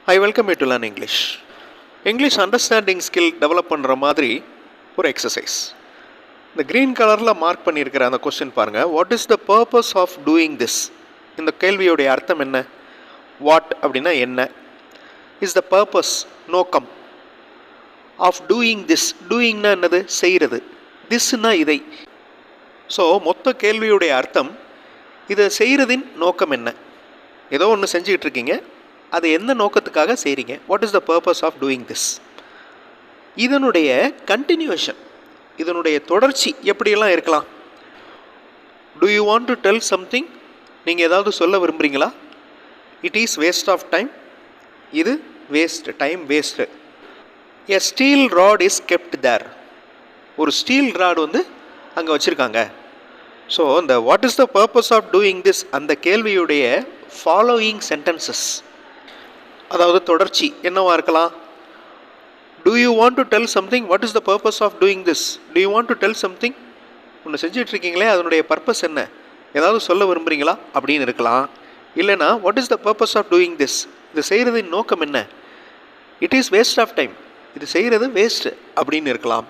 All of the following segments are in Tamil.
I welcome you to learn English. English understanding skill develop பண்ணுற மாதிரி ஒரு எக்ஸசைஸ். இந்த க்ரீன் கலரில் மார்க் பண்ணியிருக்கிற அந்த கொஸ்டின் பாருங்கள். What is the purpose of doing this? இந்த கேள்வியுடைய அர்த்தம் என்ன? வாட் அப்படின்னா என்ன? இஸ் த பர்பஸ் நோக்கம் ஆஃப் டூயிங் திஸ். டூயிங்னா என்னது? செய்கிறது. திஸ்னா இதை. ஸோ மொத்த கேள்வியுடைய அர்த்தம், இதை செய்கிறதின் நோக்கம் என்ன? ஏதோ ஒன்று செஞ்சுக்கிட்டு இருக்கீங்க, அது எந்த நோக்கத்துக்காக செய்கிறீங்க? What is the purpose of doing this? இதனுடைய கண்டினியூஷன், இதனுடைய தொடர்ச்சி எப்படியெல்லாம் இருக்கலாம்? Do you want to tell something? நீங்கள் ஏதாவது சொல்ல விரும்புகிறீங்களா? It is waste of time. இது waste, time waste. A steel rod is kept there. ஒரு ஸ்டீல் ராட் வந்து அங்கே வச்சுருக்காங்க. ஸோ இந்த what is the purpose of doing this அந்த கேள்வியுடைய ஃபாலோயிங் சென்டென்சஸ், அதாவது தொடர்ச்சி என்னவா இருக்கலாம்? Do you want to tell something? What is the purpose of doing this? Do you want to tell something? ஒன்று செஞ்சிட்ருக்கீங்களே, அதனுடைய பர்பஸ் என்ன? ஏதாவது சொல்ல விரும்புகிறீங்களா அப்படின்னு இருக்கலாம். இல்லைனா what is the purpose of doing this? இது செய்கிறதின் நோக்கம் என்ன? It is waste of time. இது செய்கிறது வேஸ்ட்டு அப்படின்னு இருக்கலாம்.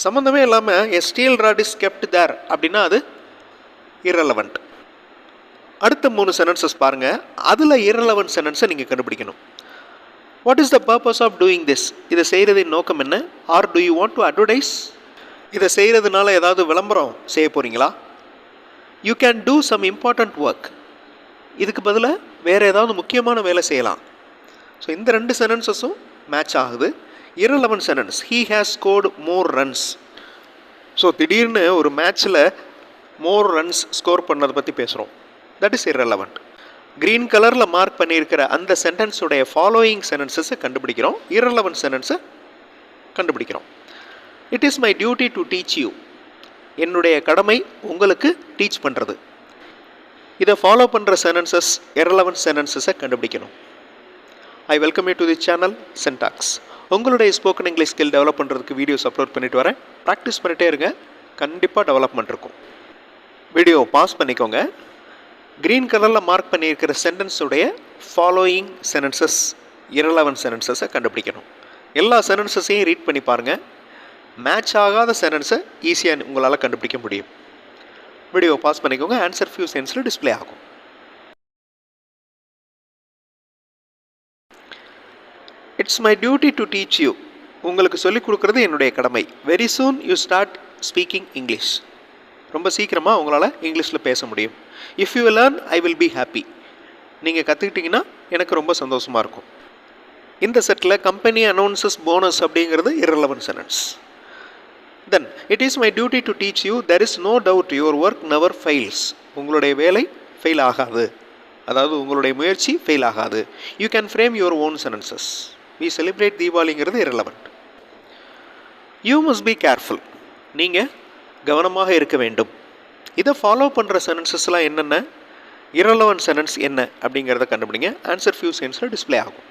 சம்மந்தமே இல்லாமல் a steel rod is kept there அப்படின்னா அது இரலவெண்ட். அடுத்த 3 சென்டென்சஸ் பாருங்கள். அதில் இரலவெண்ட் சென்டென்ஸை நீங்கள் கண்டுபிடிக்கணும். What is the purpose of doing this? இதை செய்கிறதின் நோக்கம் என்ன? Are do you want to advertise? இதை செய்கிறதுனால ஏதாவது விளம்பரம் செய்ய போகிறீங்களா? You can do some important work. இதுக்கு பதிலாக வேறு ஏதாவது முக்கியமான வேலை செய்யலாம். ஸோ இந்த 2 சென்டென்சஸும் மேட்ச் ஆகுது. Irrelevant sentence, he has scored more runs. So திடீர்னு ஒரு மேட்ச்சில் மோர் ரன்ஸ் ஸ்கோர் பண்ணதை பற்றி பேசுகிறோம். That is irrelevant. க்ரீன் கலரில் மார்க் பண்ணியிருக்கிற அந்த சென்டென்ஸுடைய ஃபாலோயிங் சென்டென்சஸை கண்டுபிடிக்கிறோம். இரலவெண்ட் சென்டென்ஸை கண்டுபிடிக்கிறோம். It is my duty to teach you. என்னுடைய கடமை உங்களுக்கு டீச் பண்ணுறது. இதை ஃபாலோ பண்ணுற சென்டென்சஸ், இரலவெண்ட் சென்டென்சஸை கண்டுபிடிக்கணும். I welcome you to the channel சென்டாக்ஸ். உங்களுடைய ஸ்போக்கன் இங்கிலீஷ் ஸ்கில் டெவலப் பண்ணுறதுக்கு வீடியோஸ் அப்லோட் பண்ணிட்டு வரேன். ப்ராக்டிஸ் பண்ணிகிட்டே இருங்க, கண்டிப்பாக டெவலப்மெண்ட் இருக்கும். வீடியோ பாஸ் பண்ணிக்கோங்க. க்ரீன் கலரில் மார்க் பண்ணியிருக்கிற சென்டென்ஸுடைய ஃபாலோயிங் சென்டென்சஸ், இரலவெண்ட் சென்டென்சஸை கண்டுபிடிக்கணும். எல்லா சென்டென்சஸையும் ரீட் பண்ணி பாருங்கள். மேட்ச் ஆகாத சென்டென்ஸை ஈஸியாக உங்களால் கண்டுபிடிக்க முடியும். வீடியோ பாஸ் பண்ணிக்கோங்க. ஆன்சர் ஃபியூ சென்ஸில் டிஸ்பிளே ஆகும். It's my duty to teach you. உங்களுக்கு சொல்லிக் கொடுக்குறது என்னுடைய கடமை. Very soon you start speaking English. ரொம்ப சீக்கிரமாக உங்களால் இங்கிலீஷில் பேச முடியும். If you learn I will be happy. நீங்கள் கற்றுக்கிட்டிங்கன்னா எனக்கு ரொம்ப சந்தோஷமாக இருக்கும். இந்த செட்டில் கம்பெனி அனௌன்சஸ் போனஸ் அப்படிங்கிறது irrelevant sentence. Then it is my duty to teach you there is no doubt your work never fails. உங்களுடைய வேலை ஃபெயில் ஆகாது, அதாவது உங்களுடைய முயற்சி ஃபெயில் ஆகாது. You can frame your own sentences. We celebrate தீபாவளிங்கிறது irrelevant. You must be careful. நீங்கள் கவனமாக இருக்க வேண்டும். இதை ஃபாலோ பண்ணுற சென்டென்சஸ்லாம் என்னென்ன, இரலவெண்ட் சென்டென்ஸ் என்ன அப்படிங்கிறத கண்டுபிடிங்க. ஆன்சர் ஃபியூ சென்ஸில் டிஸ்பிளே ஆகும்.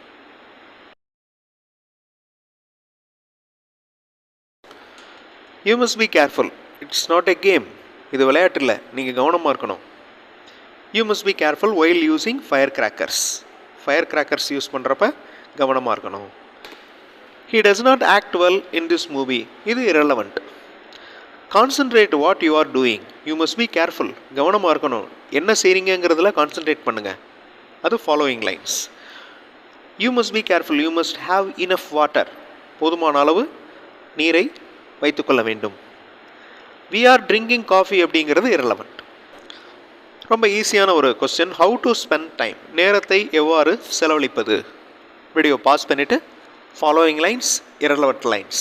You must be careful. It's not a game. இது விளையாட்டு இல்லை, நீங்கள் கவனமாக இருக்கணும். You must be careful while using fire crackers. Fire crackers use பண்ணுறப்ப கவனமாக இருக்கணும். He does not act well in this movie. இது irrelevant. Concentrate what you are doing. You must be careful. கவனமாக இருக்கணும், என்ன செய்கிறீங்கிறதுல கான்சன்ட்ரேட் பண்ணுங்கள். அது following lines. You must be careful. You must have enough water. போதுமான அளவு நீரை வைத்துக்கொள்ள வேண்டும். வி ஆர் ட்ரிங்கிங் காஃபி அப்படிங்கிறது இரலவெண்ட். ரொம்ப ஈஸியான ஒரு question. How to spend time. நேரத்தை எவ்வாறு செலவழிப்பது. வீடியோ பாஸ் பண்ணிவிட்டு ஃபாலோயிங் லைன்ஸ், இரலவெண்ட் லைன்ஸ்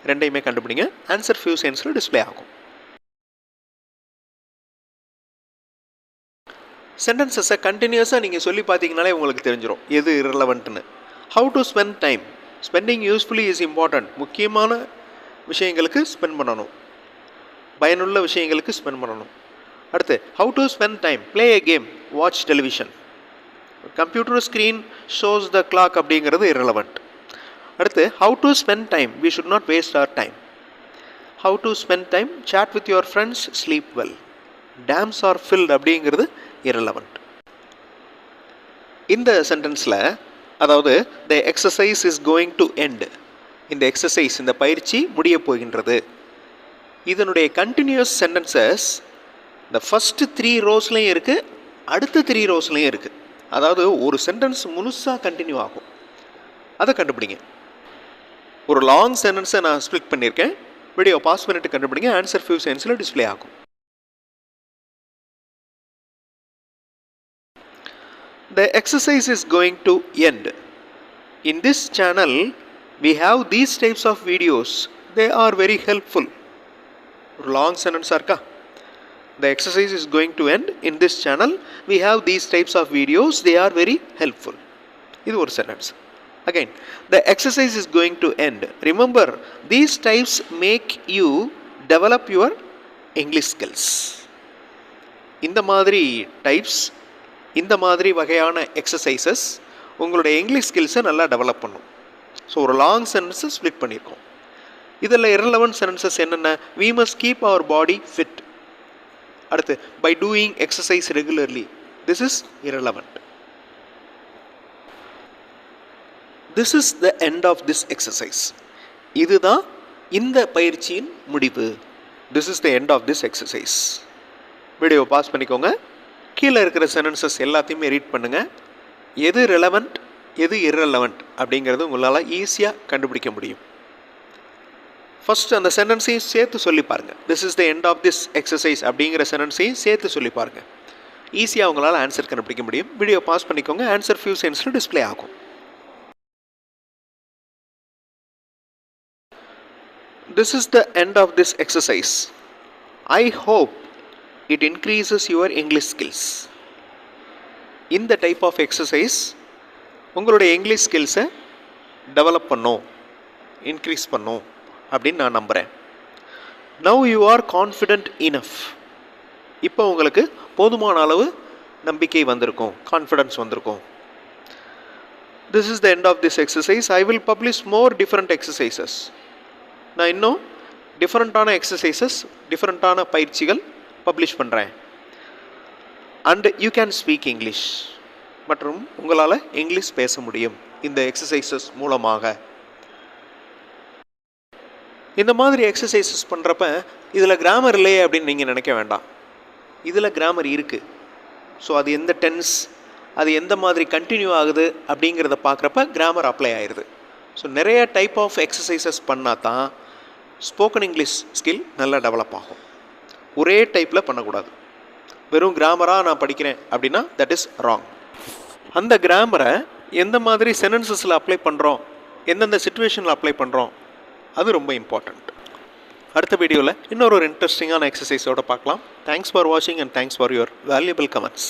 ரெண்டையுமே கண்டுபிடிங்க. ஆன்சர் ஃபியூ சென்ஸில் டிஸ்பிளே ஆகும். சென்டென்சஸை கண்டினியூஸாக நீங்கள் சொல்லி பார்த்தீங்கனாலே உங்களுக்கு தெரிஞ்சிடும் எது இரலவெண்ட்னு. How to spend time. Spending usefully is important. முக்கியமான விஷயங்களுக்கு ஸ்பெண்ட் பண்ணணும், பயனுள்ள விஷயங்களுக்கு ஸ்பெண்ட் பண்ணணும். அடுத்து how to spend time. Play a game, watch television. Computer screen shows the clock அப்படிங்கிறது இரலவெண்ட். அடுத்து how to spend time. We should not waste our time. How to spend time. Chat with your friends, sleep well. Dams are filled அப்படிங்கிறது இரலவெண்ட். இந்த சென்டென்ஸில் அதாவது the exercise is going to end. இந்த எக்ஸசைஸ், இந்த பயிற்சி முடிய போகின்றது. இதனுடைய கண்டினியூஸ் சென்டென்சஸ் இந்த ஃபஸ்ட்டு 3 ரோஸ்லையும் இருக்குது, அடுத்த 3 ரோஸ்லையும் இருக்குது. அதாவது ஒரு சென்டென்ஸ் முழுசாக கண்டினியூ ஆகும். அதை கண்டுபிடிங்க. ஒரு லாங் சென்டென்ஸை நான் ஸ்ப்ளிட் பண்ணியிருக்கேன். வீடியோ பாஸ் பண்ணிட்டு கண்டுபிடிங்க. ஆன்சர் ஃபியூ செகண்ட்ஸில் டிஸ்பிளே ஆகும். The exercise is going to end. In this channel, we have these types of videos. They are very helpful. Long sentence arka. The exercise is going to end. In this channel, we have these types of videos. They are very helpful. This is one sentence. Again, the exercise is going to end. Remember, these types make you develop your English skills. இந்த மாதிரி டைப்ஸ், இந்த மாதிரி வகையான எக்ஸசைசஸ் உங்களுடைய இங்கிலீஷ் ஸ்கில்ஸை நல்லா டெவலப் பண்ணும். ஸோ ஒரு லாங் சென்டென்ஸை ஸ்ப்ளிட் பண்ணியிருக்கோம். இதில் irrelevant சென்டென்சஸ் என்னென்ன? we must keep our body fit. அடுத்து by doing exercise regularly. this is irrelevant. this is the end of this exercise. இதுதான் இந்த பயிற்சியின் முடிவு. this is the end of this exercise. Video pause பண்ணிக்கோங்க. கீழே இருக்கிற சென்டென்சஸ் எல்லாத்தையுமே ரீட் பண்ணுங்கள். எது ரெலவெண்ட், எது irrelevant அப்படிங்கிறது உங்களால் ஈஸியாக கண்டுபிடிக்க முடியும். ஃபஸ்ட்டு அந்த சென்டென்ஸையும் சேர்த்து சொல்லி பாருங்கள். This is the end of this exercise அப்படிங்கிற சென்டென்ஸையும் சேர்த்து சொல்லி பாருங்கள். ஈஸியாக உங்களால் ஆன்சர் கண்டுபிடிக்க முடியும். வீடியோ பாஸ் பண்ணிக்கோங்க. ஆன்சர் ஃபியூ செகண்ட்ஸில் டிஸ்பிளே ஆகும். This is the end of this exercise. I hope it increases your English skills. இந்த டைப் ஆஃப் எக்ஸசைஸ் உங்களுடைய இங்கிலீஷ் ஸ்கில்ஸை டெவலப் பண்ணும், இன்க்ரீஸ் பண்ணும் அப்படின்னு நான் நம்புகிறேன். Now you are confident enough. இப்போ உங்களுக்கு போதுமான அளவு நம்பிக்கை வந்திருக்கும், கான்ஃபிடென்ஸ் வந்திருக்கும். This is the end of this exercise. I will publish more different exercises. நான் இன்னும் டிஃப்ரெண்ட்டான எக்ஸசைசஸ், டிஃப்ரெண்ட்டான பயிற்சிகள் பப்ளிஷ் பண்ணுறேன். And you can speak English. மற்றும் உங்களால் இங்கிலீஷ் பேச முடியும் இந்த எக்ஸசைசஸ் மூலமாக. இந்த மாதிரி எக்ஸசைசஸ் பண்ணுறப்ப இதில் கிராமர் இல்லையே அப்படின்னு நீங்கள் நினைக்க வேண்டாம். இதில் கிராமர் இருக்குது. ஸோ அது எந்த டென்ஸ், அது எந்த மாதிரி கண்டினியூ ஆகுது அப்படிங்கிறத பார்க்குறப்ப கிராமர் அப்ளை ஆயிடுது. ஸோ நிறைய டைப் ஆஃப் எக்ஸசைசஸ் பண்ணால் தான் ஸ்போக்கன் இங்கிலீஷ் ஸ்கில் நல்லா டெவலப் ஆகும். ஒரே டைப்பில் பண்ணக்கூடாது. வெறும் கிராமராக நான் படிக்கிறேன் அப்படின்னா தட் இஸ் ராங். அந்த கிராமரை எந்த மாதிரி சென்டென்சஸில் அப்ளை பண்ணுறோம், எந்தெந்த சிச்சுவேஷனில் அப்ளை பண்ணுறோம், அது ரொம்ப இம்பார்ட்டண்ட். அடுத்த வீடியோவில் இன்னொரு இன்ட்ரெஸ்டிங்கான எக்ஸசைஸோடு பார்க்கலாம். தேங்க்ஸ் ஃபார் வாட்சிங் and thanks for your valuable comments.